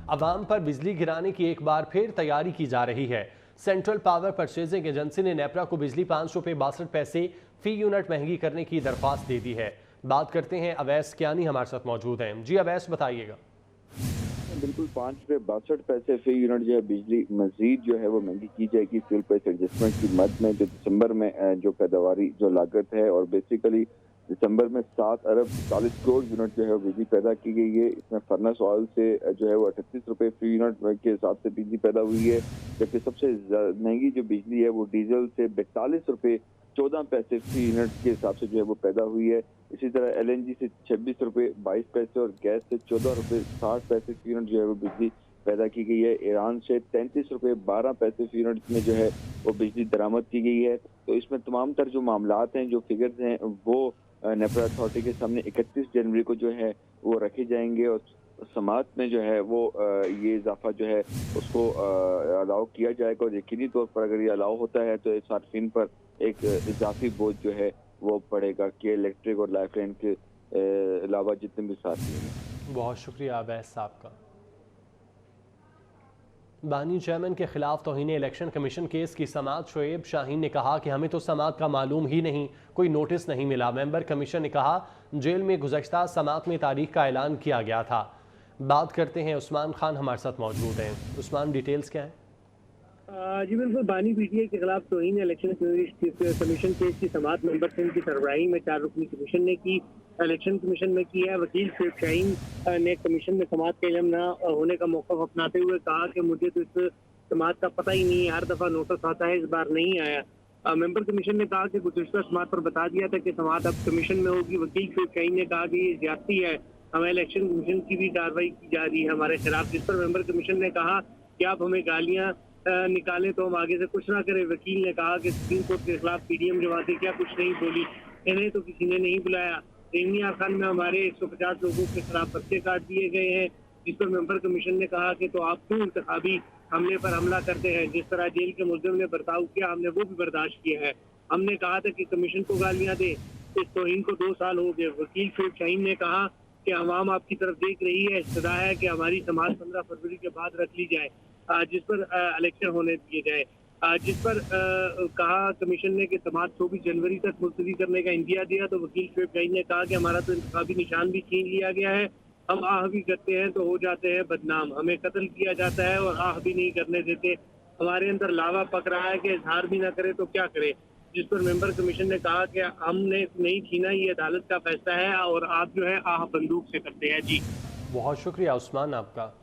अवाम पर बिजली गिराने की एक बार फिर तैयारी की जा रही है। सेंट्रल पावर परचेजिंग एजेंसी ने नेपरा को बिजली 5 रुपये 62 पैसे फी यूनिट महंगी करने की दरख्वास्त दे दी है। बात करते हैं अवैस कियानी हमारे साथ मौजूद हैं। जी अवैस, बताइएगा। बिल्कुल 5 रुपये 62 पैसे फी यूनिट जो है बिजली मजीद जो है वो महंगी की जाएगी फ्यूल प्राइस एडजस्टमेंट की मद में। जो दिसंबर में जो पैदावारी जो लागत है और बेसिकली दिसंबर में 7 अरब 40 करोड़ यूनिट जो है वो बिजली पैदा की गई है। इसमें फर्नेस ऑयल से जो है वो 38 रुपये फी यूनिट के हिसाब से बिजली पैदा हुई है, जबकि सबसे महंगी जो बिजली है वो डीजल से 42 रुपये 14 पैसे फी यूनिट के हिसाब से जो है वो पैदा हुई है। इसी तरह एलएनजी से 26 रुपये 22 पैसे और गैस से 14 रुपये 60 पैसे फी यूनिट जो है वो बिजली पैदा की गई है। ईरान से 33 रुपये 12 पैसे फी यूनिट में जो है वो बिजली दरामद की गई है। तो इसमें तमाम तर जो मामलात हैं, जो फिगर्स हैं, वो नेपरा अथॉरिटी के सामने 31 जनवरी को जो है वो रखे जाएंगे और समात में जो है वो ये इजाफा जो है उसको अलाउ किया जाएगा। और यकीनी तौर पर अगर ये अलाउ होता है तो सार्फिन पर एक इजाफी बोझ जो है वो पड़ेगा कि इलेक्ट्रिक और लाइफ लाइन के अलावा जितने भी साथी हैं। बहुत शुक्रिया अवैस साहब का। बानी चेयरमैन के खिलाफ तौहीन इलेक्शन कमीशन केस की समाअत शोएब शाहीन ने कहा कि हमें तो समाअत का मालूम ही नहीं, कोई नोटिस नहीं मिला। मेंबर कमीशन ने कहा जेल में गुज़श्ता समाअत में तारीख का ऐलान किया गया था। बात करते हैं उस्मान खान हमारे साथ मौजूद हैं। उस्मान, डिटेल्स क्या है? जी बिल्कुल, बानी पीटीआई के खिलाफ तौहीन इलेक्शन कमीशन केस की समाअत मेंबर सिंह की सरबराही में 4 रुकनी कमीशन ने की, इलेक्शन कमीशन में की है। वकील शोएब शाहीन ने कमीशन में समाअत का इल्म न होने का मौक़िफ़ अपनाते हुए कहा कि मुझे तो इस समाअत का पता ही नहीं, हर दफ़ा नोटिस आता है, इस बार नहीं आया। मेंबर कमीशन ने कहा कि गुज़श्ता समाअत पर बता दिया था कि समाअत अब कमीशन में होगी। वकील शोएब शाहीन ने कहा कि ये ज्यादती है, हमें इलेक्शन कमीशन की भी कार्रवाई की जा रही है हमारे खिलाफ, जिस पर मेंबर कमीशन ने कहा कि आप हमें गालियाँ निकालें तो हम आगे से कुछ ना करें। वकील ने कहा कि सुप्रीम कोर्ट के खिलाफ पीडीएम जमातें क्या कुछ नहीं बोली, इन्हें तो किसी ने नहीं बुलाया। रेमिया खान में हमारे 150 लोगों के खिलाफ पर्चे काट दिए गए हैं, जिस पर मेंबर कमीशन ने कहा कि तो आप क्यों इंतखाबी हमले पर हमला करते हैं, जिस तरह जेल के मुल्जिम ने बर्ताव किया हमने वो भी बर्दाश्त किया है। हमने कहा था कि कमीशन को गालियां दे, इस तौहीन को 2 साल हो गए। वकील शोएब शाहीन ने कहा कि अवाम आपकी तरफ देख रही है, इस्तदा है कि हमारी समाअत 15 फरवरी के बाद रख ली जाए, जिस पर इलेक्शन होने दिए जाए। जिस पर कहा कमीशन ने कि समाअत 24 जनवरी तक मुलतवी करने का इंदिया दिया, तो वकील शोएब शाहीन ने कहा कि हमारा तो इंतखाबी निशान भी छीन लिया गया है, हम आह भी करते हैं तो हो जाते हैं बदनाम, हमें कत्ल किया जाता है और आह भी नहीं करने देते, हमारे अंदर लावा पक रहा है कि इजहार भी ना करे तो क्या करे। जिस पर मेंबर कमीशन ने कहा कि हमने नहीं छीना, ये अदालत का फैसला है और आप जो है आह बंदूक से करते हैं। जी बहुत शुक्रिया उस्मान आपका।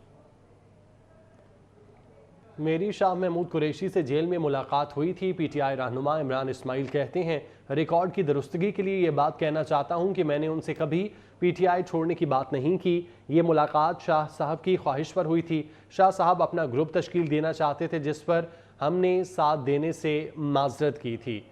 मेरी शाह महमूद कुरैशी से जेल में मुलाकात हुई थी। पीटीआई रहनुमा इमरान इस्माइल कहते हैं, रिकॉर्ड की दुरुस्तगी के लिए ये बात कहना चाहता हूं कि मैंने उनसे कभी पीटीआई छोड़ने की बात नहीं की। ये मुलाकात शाह साहब की ख्वाहिश पर हुई थी। शाह साहब अपना ग्रुप तश्कील देना चाहते थे, जिस पर हमने साथ देने से माजरत की थी।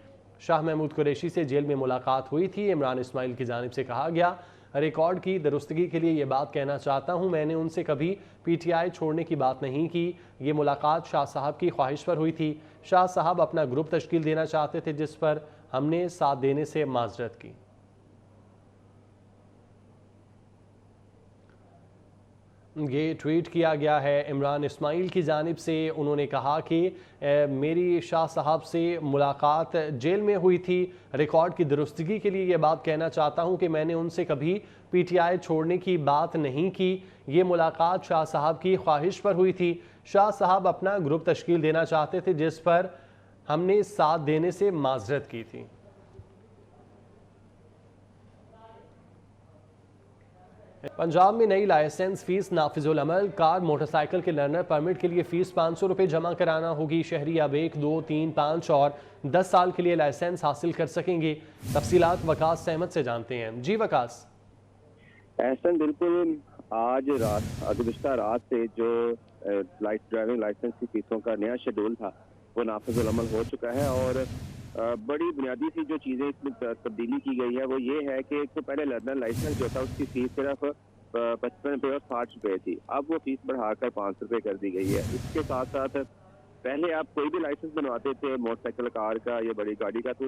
शाह महमूद कुरैशी से जेल में मुलाकात हुई थी। इमरान इस्माइल की जानिब से कहा गया, रिकॉर्ड की दुरुस्तगी के लिए ये बात कहना चाहता हूँ, मैंने उनसे कभी पीटीआई छोड़ने की बात नहीं की। ये मुलाकात शाह साहब की ख्वाहिश पर हुई थी। शाह साहब अपना ग्रुप तश्कील देना चाहते थे, जिस पर हमने साथ देने से माजरत की। ये ट्वीट किया गया है इमरान इस्माइल की जानिब से। उन्होंने कहा कि मेरी शाह साहब से मुलाकात जेल में हुई थी। रिकॉर्ड की दुरुस्तगी के लिए ये बात कहना चाहता हूं कि मैंने उनसे कभी पीटीआई छोड़ने की बात नहीं की। ये मुलाकात शाह साहब की ख्वाहिश पर हुई थी। शाह साहब अपना ग्रुप तश्कील देना चाहते थे, जिस पर हमने साथ देने से माजरत की थी। पंजाब में नई लाइसेंस फीस नाफिजुल अमल। कार मोटरसाइकिल के लर्नर परमिट के लिए फीस 500 रुपये जमा कराना होगी। शहरी अब 1, 2, 3, 5 और 10 साल के लिए लाइसेंस हासिल कर सकेंगे। तफसीलात वकास सहमत से जानते हैं। जी वकास। एहसन, बिल्कुल आज रात गुज़श्ता रात से जो ड्राइविंग लाइसेंस की फीसों का नया शेड्यूल था वो नाफिजुल अमल हो चुका है। और बड़ी बुनियादी सी जो चीज़ें इसमें तब्दीली की गई है वो ये है कि एक तो पहले लर्नर लाइसेंस जो था उसकी फीस सिर्फ 55 रुपये और 60 रुपये थी, अब वो फीस बढ़ाकर 500 रुपये कर दी गई है। इसके साथ साथ पहले आप कोई भी लाइसेंस बनवाते थे मोटरसाइकिल, कार का या बड़ी गाड़ी का, तो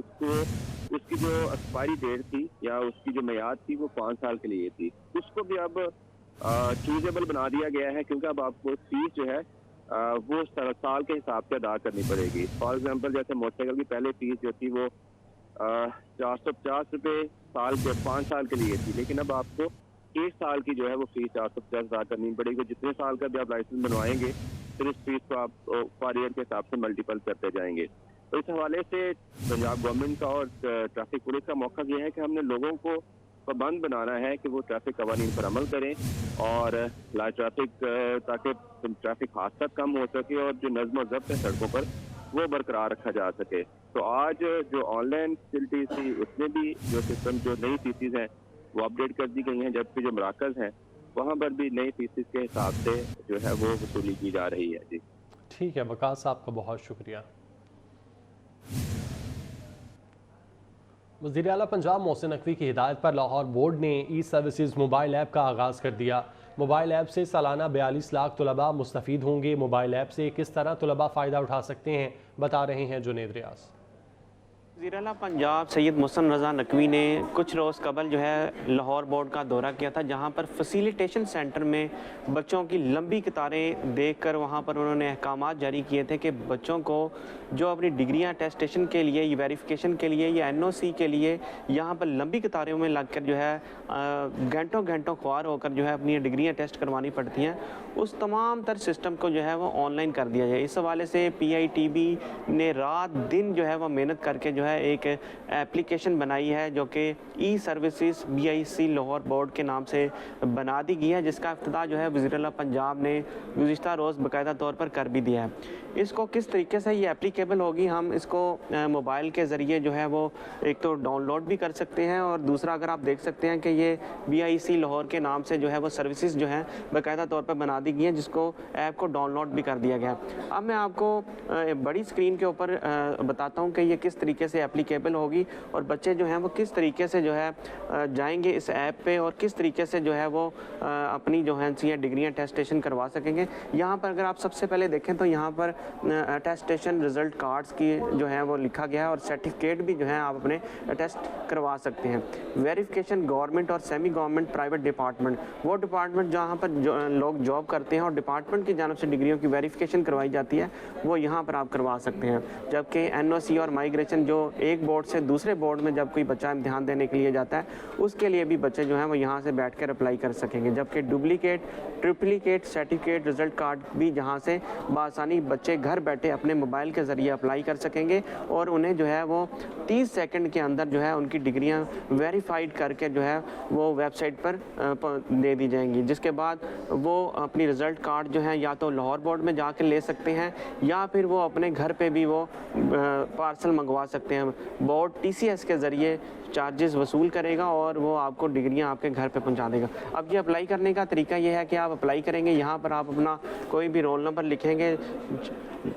उसकी जो एक्सपायरी डेट थी या उसकी जो मियाद थी वो 5 साल के लिए थी, उसको भी अब चूजेबल बना दिया गया है, क्योंकि अब आपको फीस जो है वो साल के हिसाब से अदा करनी पड़ेगी। फॉर एग्जांपल जैसे मोटरसाइकिल की पहले फीस जो थी वो 450 रुपये साल के 5 साल के लिए थी, लेकिन अब आपको 1 साल की जो है वो फीस 450 अदा करनी पड़ेगी। जितने साल का भी आप लाइसेंस बनवाएंगे फिर उस फीस को आप पर ईयर के हिसाब से मल्टीपल करते जाएंगे। तो इस हवाले से पंजाब गवर्नमेंट का और ट्रैफिक पुलिस का मौका ये है कि हमने लोगों को पाबंद बनाना है कि वो ट्रैफिक कवानीन पर अमल करें और ताकि ट्रैफिक हादसा कम हो सके और जो नज़्म और ज़ब्त है सड़कों पर वो बरकरार रखा जा सके। तो आज जो ऑनलाइन फैसिलिटीज थी उसमें भी जो सिस्टम जो नई फीसिस हैं वो अपडेट कर दी गई हैं, जबकि जो मराकज़ हैं वहाँ पर भी नई फीसिस के हिसाब से जो है वो वसूली की जा रही है। जी ठीक है, वकास साहब का बहुत शुक्रिया। वज़ीर आला पंजाब मोहसिन नकवी की हिदायत पर लाहौर बोर्ड ने ई सर्विसेज मोबाइल ऐप का आगाज़ कर दिया। मोबाइल ऐप से सालाना 42 लाख तलबा मुस्तफ़ीद होंगे। मोबाइल ऐप से किस तरह तलबा फ़ायदा उठा सकते हैं, बता रहे हैं जुनेद रियाज। वज़ीर आला पंजाब सैयद मोहसिन रज़ा नकवी ने कुछ रोज़ कबल जो है लाहौर बोर्ड का दौरा किया था, जहां पर फैसिलिटेशन सेंटर में बच्चों की लंबी कतारें देखकर वहां पर उन्होंने अहकामात जारी किए थे कि बच्चों को जो अपनी डिग्रियां अटेस्टेशन के लिए या वेरिफिकेशन के लिए या NOC के लिए यहां पर लंबी कतारों में लगकर जो है घंटों घंटों ख्वार होकर जो है अपनी डिग्रियां टेस्ट करवानी पड़ती हैं, उस तमाम तर सिस्टम को जो है वो ऑनलाइन कर दिया जाए। इस हवाले से PITB ने रात दिन जो है वो मेहनत करके जो है एक एप्लीकेशन बनाई है जो कि ई सर्विसेज BIC लाहौर बोर्ड के नाम से बना दी गई है, जिसका इफ्तिताह जो है वज़ीर आला पंजाब ने गुज़िश्ता रोज़ बाकायदा तौर पर कर भी दिया है। इसको किस तरीके से ये एप्लीकेबल होगी, हम इसको मोबाइल के ज़रिए जो है वो एक तो डाउनलोड भी कर सकते हैं और दूसरा अगर आप देख सकते हैं कि ये BIC लाहौर के नाम से जो है वो सर्विसेज जो है बाकायदा तौर पर बना दी गई हैं, जिसको ऐप को डाउनलोड भी कर दिया गया। अब मैं आपको बड़ी स्क्रीन के ऊपर बताता हूँ कि ये किस तरीके से एप्लीकेबल होगी और बच्चे जो हैं वो किस तरीके से जो है जाएंगे इस ऐप पे और किस तरीके से जो है वो अपनी जो है डिग्रियाँ अटेस्टेशन करवा सकेंगे। यहाँ पर अगर आप सबसे पहले देखें तो यहाँ पर अटेस्टेशन रिजल्ट कार्ड्स की जो है वो लिखा गया है और सर्टिफिकेट भी जो है आप अपने अटेस्ट करवा सकते हैं। वेरिफिकेशन गवर्नमेंट और सेमी गवर्नमेंट प्राइवेट डिपार्टमेंट, वो डिपार्टमेंट जहाँ पर लोग जॉब करते हैं और डिपार्टमेंट की जानिब से डिग्रियों की वेरिफिकेशन करवाई जाती है, वो यहाँ पर आप करवा सकते हैं। जबकि NOC और माइग्रेशन जो एक बोर्ड से दूसरे बोर्ड में जब कोई बच्चा इम्तिहान देने के लिए जाता है उसके लिए भी बच्चे जो हैं वो यहाँ से बैठ कर अप्लाई कर सकेंगे। जबकि duplicate triplicate certificate result card भी जहाँ से बआसानी बच्चे घर बैठे अपने मोबाइल के ज़रिए अप्लाई कर सकेंगे और उन्हें जो है वो 30 सेकंड के अंदर जो है उनकी डिग्रियां वेरीफाइड करके जो है वो वेबसाइट पर दे दी जाएंगी, जिसके बाद वो अपनी रिज़ल्ट कार्ड जो है या तो लाहौर बोर्ड में जाकर ले सकते हैं या फिर वो अपने घर पे भी वो पार्सल मंगवा सकते हैं। बोर्ड TCS के ज़रिए चार्जेस वसूल करेगा और वो आपको डिग्रियां आपके घर पे पहुंचा देगा। अब ये अप्लाई करने का तरीका ये है कि आप अप्लाई करेंगे, यहाँ पर आप अपना कोई भी रोल नंबर लिखेंगे,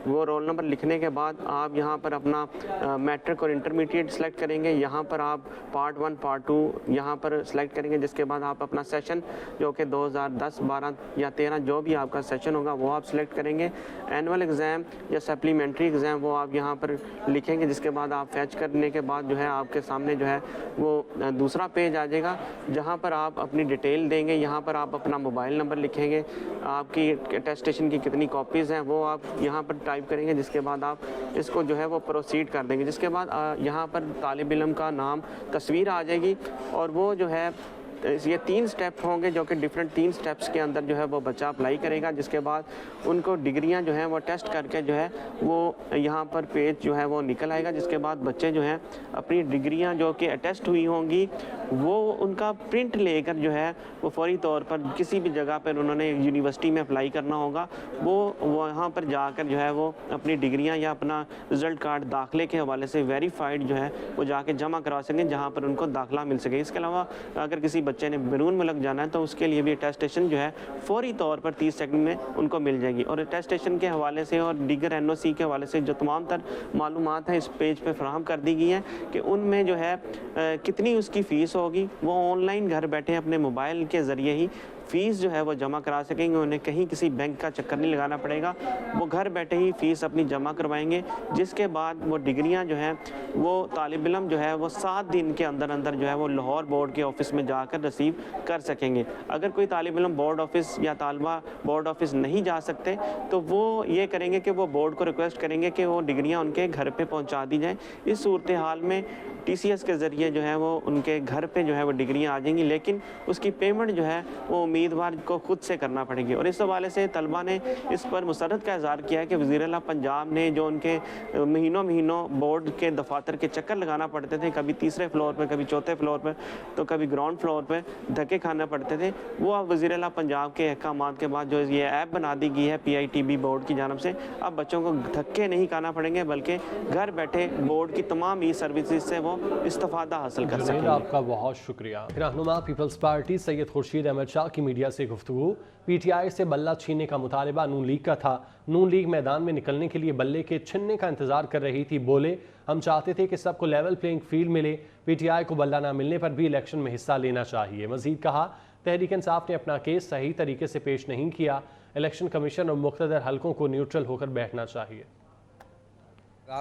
वो रोल नंबर लिखने के बाद आप यहाँ पर अपना मैट्रिक और इंटरमीडिएट सेलेक्ट करेंगे। यहाँ पर आप पार्ट 1 पार्ट 2 यहाँ पर सेलेक्ट करेंगे, जिसके बाद आप अपना सेशन जो कि 2010, 12 या 13 जो भी आपका सेशन होगा वो आप सिलेक्ट करेंगे। एनुअल एग्ज़ाम या सप्लीमेंट्री एग्ज़ाम वो आप यहाँ पर लिखेंगे, जिसके बाद आप फैच करने के बाद जो है आपके सामने जो है वो दूसरा पेज आ जाएगा जहाँ पर आप अपनी डिटेल देंगे। यहाँ पर आप अपना मोबाइल नंबर लिखेंगे, आपकी अटेस्टेशन की कितनी कॉपीज़ हैं वो आप यहाँ पर टाइप करेंगे, जिसके बाद आप इसको जो है वो प्रोसीड कर देंगे। जिसके बाद यहाँ पर तालिब इल्म का नाम तस्वीर आ जाएगी और वो जो है ये 3 स्टेप होंगे जो कि डिफरेंट 3 स्टेप्स के अंदर जो है वो बच्चा अप्लाई करेगा, जिसके बाद उनको डिग्रियां जो हैं वो टेस्ट करके जो है वो यहाँ पर पेज जो है वो निकल आएगा, जिसके बाद बच्चे जो हैं अपनी डिग्रियां जो कि अटेस्ट हुई होंगी वो उनका प्रिंट लेकर जो है वो फौरी तौर पर किसी भी जगह पर उन्होंने यूनिवर्सिटी में अप्लाई करना होगा, वो वहाँ पर जाकर जो है वो अपनी डिग्रियाँ या अपना रिज़ल्ट कार्ड दाखिले के हवाले से वेरीफाइड जो है वो जाके जमा करवा सकें, जहाँ पर उनको दाखिला मिल सके। इसके अलावा अगर किसी बच्चे ने बैरून मुल्क जाना है तो उसके लिए भी अटेस्टेशन जो है फौरी तौर पर 30 सेकंड में उनको मिल जाएगी। और अटेस्टेशन के हवाले से और दीगर NOC के हवाले से जो तमाम तर मालूमात हैं इस पेज पे फराहम कर दी गई हैं कि उनमें जो है कितनी उसकी फ़ीस होगी वो ऑनलाइन घर बैठे अपने मोबाइल के ज़रिए ही फ़ीस जो है वो जमा करा सकेंगे। उन्हें कहीं किसी बैंक का चक्कर नहीं लगाना पड़ेगा, वो घर बैठे ही फ़ीस अपनी जमा करवाएंगे, जिसके बाद वो डिग्रियां जो हैं वो तालिब इल्म जो है वो 7 दिन के अंदर अंदर जो है वो लाहौर बोर्ड के ऑफिस में जाकर रिसीव कर सकेंगे। अगर कोई तालिब इल्म बोर्ड ऑफिस या तालबा बोर्ड ऑफिस नहीं जा सकते तो वो ये करेंगे कि वो बोर्ड को रिक्वेस्ट करेंगे कि वो डिग्रियां उनके घर पे पहुंचा दी जाएं। इस सूरत हाल में TCS के ज़रिए जो है वो उनके घर पे जो है वो डिग्रियां आ जाएंगी, लेकिन उसकी पेमेंट जो है वो उम्मीदवार को खुद से करना पड़ेगी। और इस हवाले से तलबा ने इस पर मुसरत का इज़हार किया है कि वज़ीर आला पंजाब ने जो उनके महीनों बोर्ड के दफातर के चक्कर लगाना पड़ते थे, कभी तीसरे फ्लोर पर, कभी चौथे फ्लोर पर, तो कभी ग्राउंड फ्लोर पर धक्के खाना पड़ते थे, वो अब वज़ीर आला पंजाब के अहकामात के बाद जो ये ऐप बना दी गई है PITB बोर्ड की जानब से, अब बच्चों को धक्के नहीं खाना पड़ेंगे बल्कि घर बैठे बोर्ड की तमाम ई सर्विसेज से वो इस्तेफादा हासिल कर सकेंगे। आपका बहुत शुक्रिया। रहनुमा पीपल्स पार्टी सैयद खुर्शीद अहमद शाह की मीडिया से गुफ्तगू। PTI से बल्ला छीनने का मुतालबा नून लीग का था। नून लीग मैदान में निकलने के लिए बल्ले के छिनने का इंतजार कर रही थी। बोले, हम चाहते थे कि सबको लेवल प्लेइंग फील्ड मिले, PTI को बल्ला ना मिलने पर भी इलेक्शन में हिस्सा लेना चाहिए। मजीद कहा, तहरीक इंसाफ ने अपना केस सही तरीके से पेश नहीं किया, इलेक्शन कमीशन और मुख्तदर हलकों को न्यूट्रल होकर बैठना चाहिए।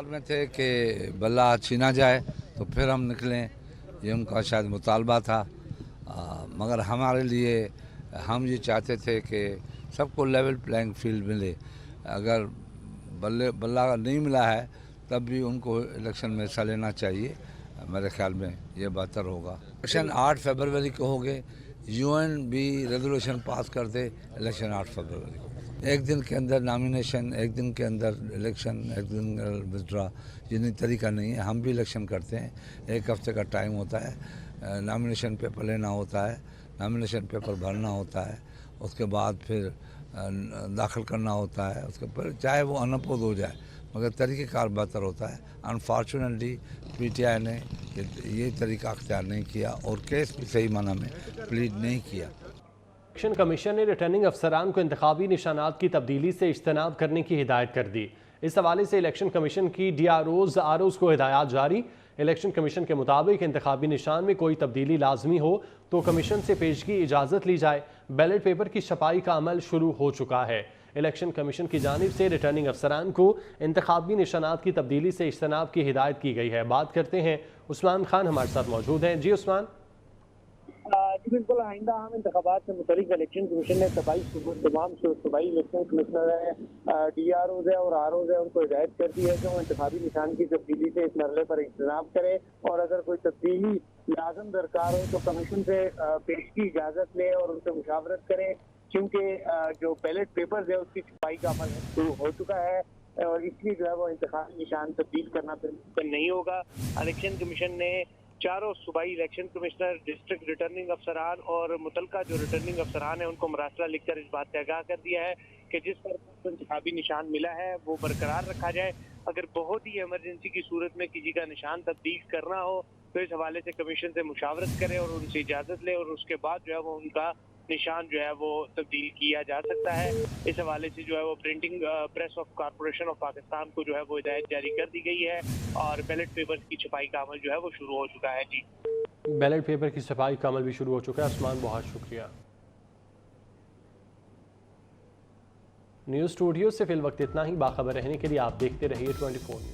में थे कि बल्ला छीना जाए तो फिर हम निकलें, ये उनका शायद मुतालबा था, मगर हमारे लिए हम ये चाहते थे कि सबको लेवल प्लेइंग फील्ड मिले। अगर बल्ला नहीं मिला है तब भी उनको इलेक्शन में हिस्सा लेना चाहिए। मेरे ख्याल में ये बेहतर होगा। इलेक्शन 8 फरवरी को हो गए, UN भी रेजोल्यूशन पास कर दे, इलेक्शन 8 फरवरी को, एक दिन के अंदर नॉमिनेशन, एक दिन के अंदर इलेक्शन, एक दिन विथड्रॉ, ये नहीं तरीका नहीं है। हम भी इलेक्शन करते हैं, 1 हफ्ते का टाइम होता है, नॉमिनेशन पेपर लेना होता है, नॉमिनेशन पेपर भरना होता है, उसके बाद फिर दाखिल करना होता है, उसके पर चाहे वो अनअपोज हो जाए मगर तरीक़ेकार बेहतर होता है। अनफॉर्चुनेटली PTI ने ये तरीका अख्तियार नहीं किया और केस भी सही माना में प्लीड नहीं किया। इलेक्शन कमीशन ने रिटर्निंग अफसरान को इंतखाबी निशानात की तब्दीली से इज्तनाब करने की हिदायत कर दी। इस हवाले से इलेक्शन कमीशन की DROs को हिदायत जारी। इलेक्शन कमीशन के मुताबिक इंतखाबी निशान में कोई तब्दीली लाजमी हो तो कमीशन से पेशगी इजाज़त ली जाए। बैलेट पेपर की छपाई का अमल शुरू हो चुका है। इलेक्शन कमीशन की जानिब से रिटर्निंग अफसरान को इंतखाबी निशानात की तब्दीली से इज्तनाब की हिदायत की गई है। बात करते हैं, उस्मान खान हमारे साथ मौजूद हैं। जी उस्मान। जी बिल्कुल, आइंदा आम इंतखाबात से मुतल्लिक इलेक्शन कमीशन ने तमाम सूबाई इलेक्शन कमिश्नर है, DROs है और ROs है, उनको हिदायत कर दी है कि वो इंतखाबी निशान की तब्दीली से इस मरले पर इज्तनाब करे और अगर कोई तब्दीली लाजम दरकार हो तो कमीशन से पेश की इजाज़त ले और उनसे मुशावरत करें, क्योंकि जो बैलेट पेपर्स है उसकी छपाई का अमल शुरू हो चुका है और इसलिए जो है वो इंतखाबी निशान तब्दील करना फिर नहीं होगा। इलेक्शन कमीशन ने चारों सूबाई इलेक्शन कमिश्नर, डिस्ट्रिक्ट रिटर्निंग अफसरान और मुतलका जो रिटर्निंग अफसरान है उनको मरासला लिखकर इस बात से आगाह कर दिया है कि जिस पर इंतखाबी निशान मिला है वो बरकरार रखा जाए। अगर बहुत ही इमरजेंसी की सूरत में किसी का निशान तब्दील करना हो तो इस हवाले से कमीशन से मुशावरत करें और उनसे इजाज़त ले और उसके बाद जो है वो उनका निशान जो है वो तब्दील किया जा सकता है। इस हवाले से जो है वो printing press of corporation of Pakistan को जो है वो हिदायत जारी कर दी गई है और बैलेट पेपर्स की छपाई का अमल जो है वो शुरू हो चुका है। जी, बैलेट पेपर की छपाई का अमल भी शुरू हो चुका है। उस्मान, बहुत शुक्रिया। न्यूज़ स्टूडियो से फिल वक्त इतना ही। बाखबर रहने के लिए आप देखते रहिए 24 न्यूज़।